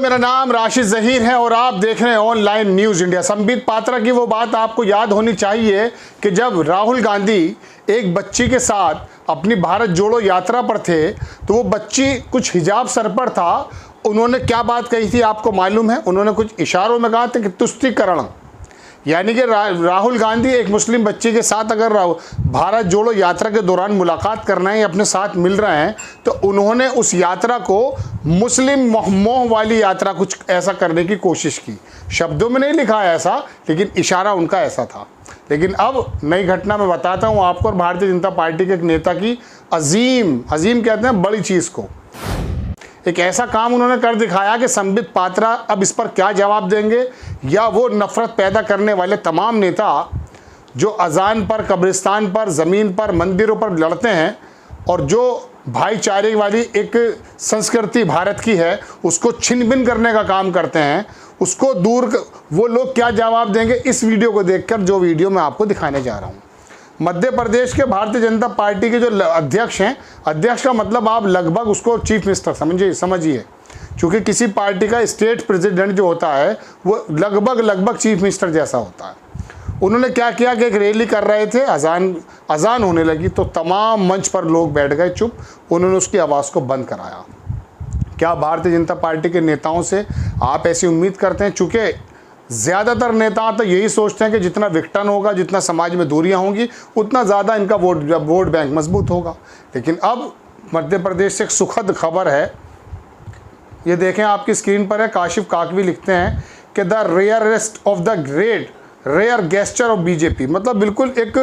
मेरा नाम राशिद ज़हीर है और आप देख रहे हैं online news India. Sambit Patra की वो बात आपको याद होनी चाहिए कि जब राहुल गांधी एक बच्ची के साथ अपनी भारत जोड़ो यात्रा पर थे तो वो बच्ची कुछ हिजाब सर पर था। उन्होंने क्या बात कही थी आपको मालूम है? उन्होंने कुछ इशारों में कहा था कि तुष्टीकरण, यानी कि राहुल गांधी एक मुस्लिम बच्ची के साथ अगर भारत जोड़ो यात्रा के दौरान मुलाकात करना है, अपने साथ मिल रहे हैं, तो उन्होंने उस यात्रा को मुस्लिम मोह वाली यात्रा कुछ ऐसा करने की कोशिश की। शब्दों में नहीं लिखा है ऐसा, लेकिन इशारा उनका ऐसा था। लेकिन अब नई घटना मैं बताता हूँ आपको और भारतीय जनता पार्टी के एक नेता की अजीम कहते हैं बड़ी चीज़ को, एक ऐसा काम उन्होंने कर दिखाया कि संबित पात्रा अब इस पर क्या जवाब देंगे, या वो नफरत पैदा करने वाले तमाम नेता जो अजान पर, कब्रिस्तान पर, ज़मीन पर, मंदिरों पर लड़ते हैं और जो भाईचारे वाली एक संस्कृति भारत की है उसको छिन भिन करने का काम करते हैं, उसको वो लोग क्या जवाब देंगे, इस वीडियो को देखकर, जो वीडियो मैं आपको दिखाने जा रहा हूँ। मध्य प्रदेश के भारतीय जनता पार्टी के जो अध्यक्ष हैं, अध्यक्ष का मतलब आप लगभग उसको चीफ मिनिस्टर समझिए, क्योंकि किसी पार्टी का स्टेट प्रेसिडेंट जो होता है वो लगभग चीफ मिनिस्टर जैसा होता है। उन्होंने क्या किया कि एक रैली कर रहे थे, अजान होने लगी तो तमाम मंच पर लोग बैठ गए चुप। उन्होंने उसकी आवाज़ को बंद कराया। क्या भारतीय जनता पार्टी के नेताओं से आप ऐसी उम्मीद करते हैं? चूँकि ज़्यादातर नेता तो यही सोचते हैं कि जितना विघटन होगा, जितना समाज में दूरियां होंगी, उतना ज़्यादा इनका वोट बैंक मजबूत होगा। लेकिन अब मध्य प्रदेश से एक सुखद खबर है, ये देखें आपकी स्क्रीन पर है। काशिफ काकवी लिखते हैं कि the rarest of the great rare gesture of BJP, मतलब बिल्कुल एक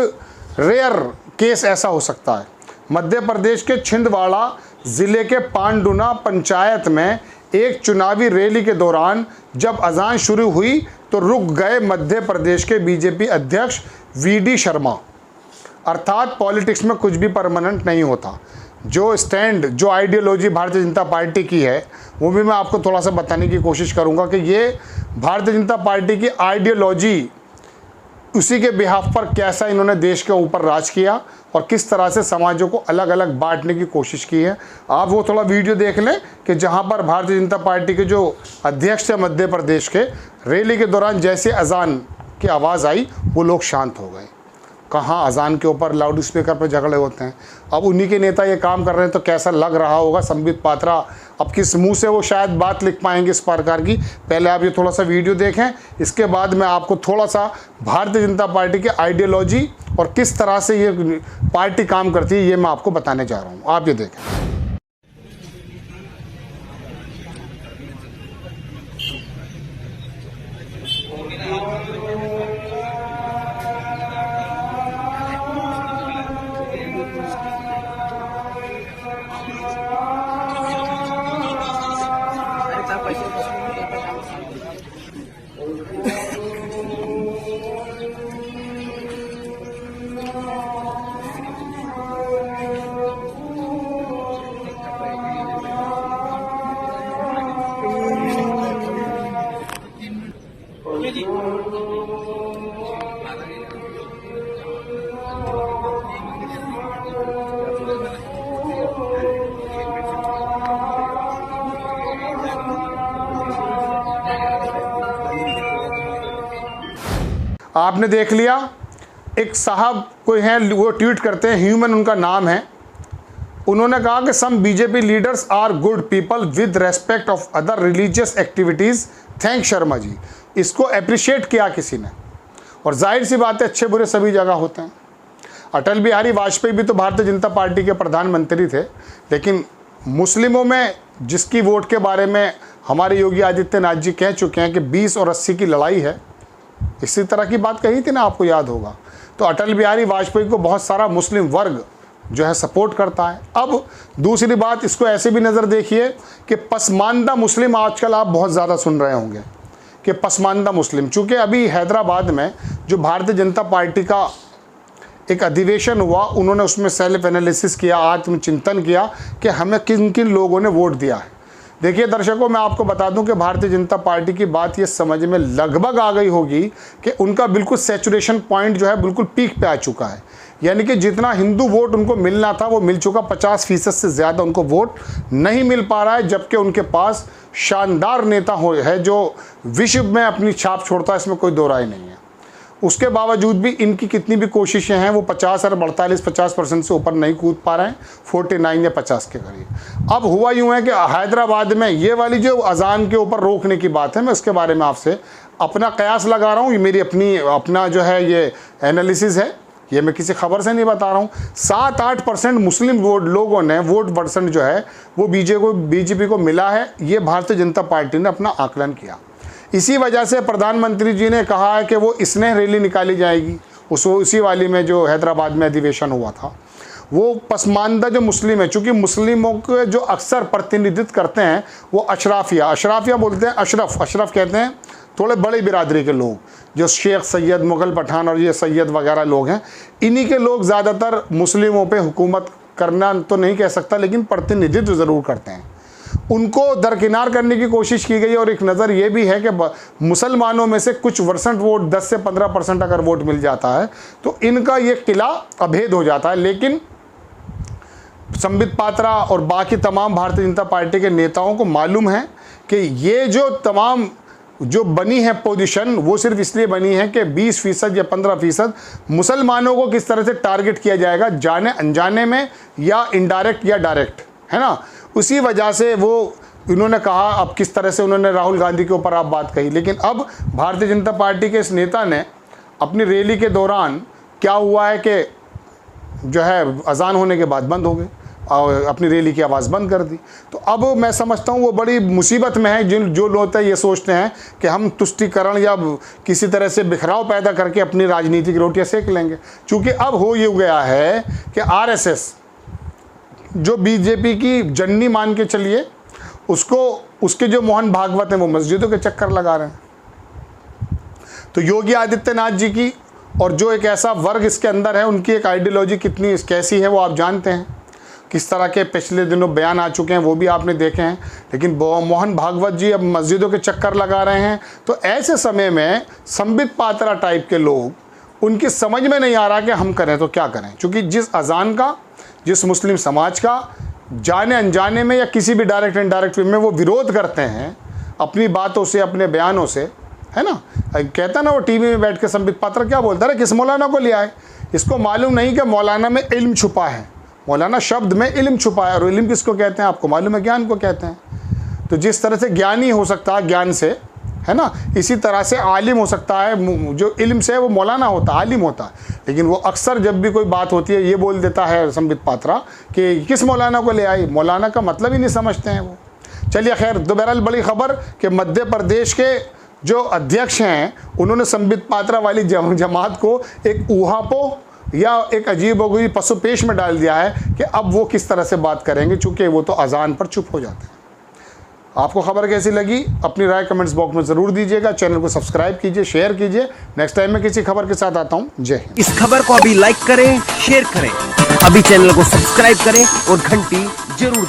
रेयर केस ऐसा हो सकता है। मध्य प्रदेश के छिंदवाड़ा ज़िले के पांडुना पंचायत में एक चुनावी रैली के दौरान जब अजान शुरू हुई तो रुक गए मध्य प्रदेश के बीजेपी अध्यक्ष वीडी शर्मा। अर्थात पॉलिटिक्स में कुछ भी परमानेंट नहीं होता। जो स्टैंड, जो आइडियोलॉजी भारतीय जनता पार्टी की है, वो भी मैं आपको थोड़ा सा बताने की कोशिश करूंगा कि ये भारतीय जनता पार्टी की आइडियोलॉजी, उसी के बिहाफ पर कैसा इन्होंने देश के ऊपर राज किया और किस तरह से समाजों को अलग अलग बांटने की कोशिश की है। आप वो थोड़ा वीडियो देख लें कि जहां पर भारतीय जनता पार्टी के जो अध्यक्ष थे मध्य प्रदेश के, रैली के दौरान जैसे अजान की आवाज़ आई वो लोग शांत हो गए। कहाँ अजान के ऊपर लाउड स्पीकर पर झगड़े होते हैं। अब उन्हीं के नेता ये काम कर रहे हैं तो कैसा लग रहा होगा संबित पात्रा, अब किस मुंह से वो शायद बात लिख पाएंगे इस प्रकार की। पहले आप ये थोड़ा सा वीडियो देखें, इसके बाद मैं आपको थोड़ा सा भारतीय जनता पार्टी की आइडियोलॉजी और किस तरह से ये पार्टी काम करती है ये मैं आपको बताने जा रहा हूँ। आप ये देखें। आपने देख लिया, एक साहब कोई हैं, वो ट्वीट करते हैं, ह्यूमन उनका नाम है। उन्होंने कहा कि some BJP leaders are good people with respect of other religious activities, thank Sharma ji. इसको अप्रिशिएट किया किसी ने, और जाहिर सी बात है अच्छे बुरे सभी जगह होते हैं। अटल बिहारी वाजपेयी भी तो भारतीय जनता पार्टी के प्रधानमंत्री थे, लेकिन मुस्लिमों में जिसकी वोट के बारे में हमारे योगी आदित्यनाथ जी कह चुके हैं कि 20 और 80 की लड़ाई है, इसी तरह की बात कही थी ना, आपको याद होगा। तो अटल बिहारी वाजपेयी को बहुत सारा मुस्लिम वर्ग जो है सपोर्ट करता है। अब दूसरी बात, इसको ऐसे भी नज़र देखिए कि पसमानदा मुस्लिम आजकल आप बहुत ज़्यादा सुन रहे होंगे कि पसमानदा मुस्लिम, चूँकि अभी हैदराबाद में जो भारतीय जनता पार्टी का एक अधिवेशन हुआ, उन्होंने उसमें सेल्फ एनालिसिस किया, आत्मचिंतन किया कि हमें किन किन लोगों ने वोट दिया है। देखिए दर्शकों, मैं आपको बता दूं कि भारतीय जनता पार्टी की बात ये समझ में लगभग आ गई होगी कि उनका बिल्कुल सैचुरेशन पॉइंट जो है बिल्कुल पीक पे आ चुका है। यानी कि जितना हिंदू वोट उनको मिलना था वो मिल चुका, 50% से ज़्यादा उनको वोट नहीं मिल पा रहा है, जबकि उनके पास शानदार नेता है जो विश्व में अपनी छाप छोड़ता है, इसमें कोई दो राय नहीं है। उसके बावजूद भी इनकी कितनी भी कोशिशें हैं, वो 50 और 48-50% से ऊपर नहीं कूद पा रहे हैं, 49 या 50 के करीब। अब हुआ यूँ है कि हैदराबाद में ये वाली जो अजान के ऊपर रोकने की बात है, मैं उसके बारे में आपसे अपना कयास लगा रहा हूँ। ये मेरी अपना जो है ये एनालिसिस है, ये मैं किसी खबर से नहीं बता रहा हूँ। 7-8% मुस्लिम लोगों ने वोट परसेंट जो है वो बीजेपी को मिला है, ये भारतीय जनता पार्टी ने अपना आकलन किया। इसी वजह से प्रधानमंत्री जी ने कहा है कि वो स्नेह रैली निकाली जाएगी। उसी वाली में जो हैदराबाद में अधिवेशन हुआ था, वो पसमानदा जो मुस्लिम है, चूँकि मुस्लिमों के जो अक्सर प्रतिनिधित्व करते हैं वो अशराफिया बोलते हैं, अशरफ कहते हैं थोड़े बड़ी बिरादरी के लोग, जो शेख सैयद, मुग़ल पठान और ये सैयद वगैरह लोग हैं, इन्हीं के लोग ज़्यादातर मुस्लिमों पे हुकूमत करना तो नहीं कह सकता, लेकिन प्रतिनिधित्व ज़रूर करते हैं। उनको दरकिनार करने की कोशिश की गई। और एक नज़र ये भी है कि मुसलमानों में से कुछ परसेंट वोट, 10 से 15% अगर वोट मिल जाता है तो इनका ये किला अभेद हो जाता है। लेकिन संबित पात्रा और बाकी तमाम भारतीय जनता पार्टी के नेताओं को मालूम है कि ये जो तमाम जो बनी है पोजीशन, वो सिर्फ इसलिए बनी है कि 20% या 15% मुसलमानों को किस तरह से टारगेट किया जाएगा, जाने अनजाने में या इनडायरेक्ट या डायरेक्ट, है ना। उसी वजह से वो इन्होंने कहा, अब किस तरह से उन्होंने राहुल गांधी के ऊपर आप बात कही, लेकिन अब भारतीय जनता पार्टी के इस नेता ने अपनी रैली के दौरान क्या हुआ है कि जो है अजान होने के बाद बंद हो गए और अपनी रैली की आवाज़ बंद कर दी। तो अब मैं समझता हूँ वो बड़ी मुसीबत में है जो लोग ये सोचते हैं कि हम तुष्टीकरण या किसी तरह से बिखराव पैदा करके अपनी राजनीतिक रोटियाँ सेक लेंगे। चूँकि अब हो ये गया है कि RSS जो बीजेपी की जननी मान के चलिए, उसके जो मोहन भागवत हैं वो मस्जिदों के चक्कर लगा रहे हैं। तो योगी आदित्यनाथ जी की और जो एक ऐसा वर्ग इसके अंदर है, उनकी एक आइडियोलॉजी कितनी कैसी है वो आप जानते हैं, किस तरह के पिछले दिनों बयान आ चुके हैं वो भी आपने देखे हैं। लेकिन मोहन भागवत जी अब मस्जिदों के चक्कर लगा रहे हैं। तो ऐसे समय में संबित पात्रा टाइप के लोग, उनकी समझ में नहीं आ रहा कि हम करें तो क्या करें, क्योंकि जिस अजान का, जिस मुस्लिम समाज का जाने अनजाने में या किसी भी डायरेक्ट इनडायरेक्ट वे में वो विरोध करते हैं अपनी बातों से, अपने बयानों से, है ना। कहता ना वो टीवी में बैठ के संबित पात्रा क्या बोलता है, किस मौलाना को ले आए। इसको मालूम नहीं कि मौलाना में इल्म छुपा है, मौलाना शब्द में इल्म छुपा है। और इल्म किसको कहते हैं आपको मालूम है, ज्ञान को कहते हैं। तो जिस तरह से ज्ञानी हो सकता है ज्ञान से, है ना, इसी तरह से आलिम हो सकता है, जो इल्म से है वो मौलाना होता है, आलिम होता है। लेकिन वो अक्सर जब भी कोई बात होती है ये बोल देता है संबित पात्रा कि किस मौलाना को ले आई। मौलाना का मतलब ही नहीं समझते हैं वो। चलिए खैर, बहरहाल बड़ी खबर कि मध्य प्रदेश के जो अध्यक्ष हैं उन्होंने संबित पात्रा वाली जमात को एक ऊहापोह या एक अजीबोगरीब पशुपेश में डाल दिया है कि अब वो किस तरह से बात करेंगे, चूँकि वो तो अजान पर चुप हो जाते हैं। आपको खबर कैसी लगी अपनी राय कमेंट्स बॉक्स में ज़रूर दीजिएगा। चैनल को सब्सक्राइब कीजिए, शेयर कीजिए। नेक्स्ट टाइम मैं किसी खबर के साथ आता हूँ। जय हिंद। इस खबर को अभी लाइक करें, शेयर करें, अभी चैनल को सब्सक्राइब करें और घंटी जरूर दबाएं।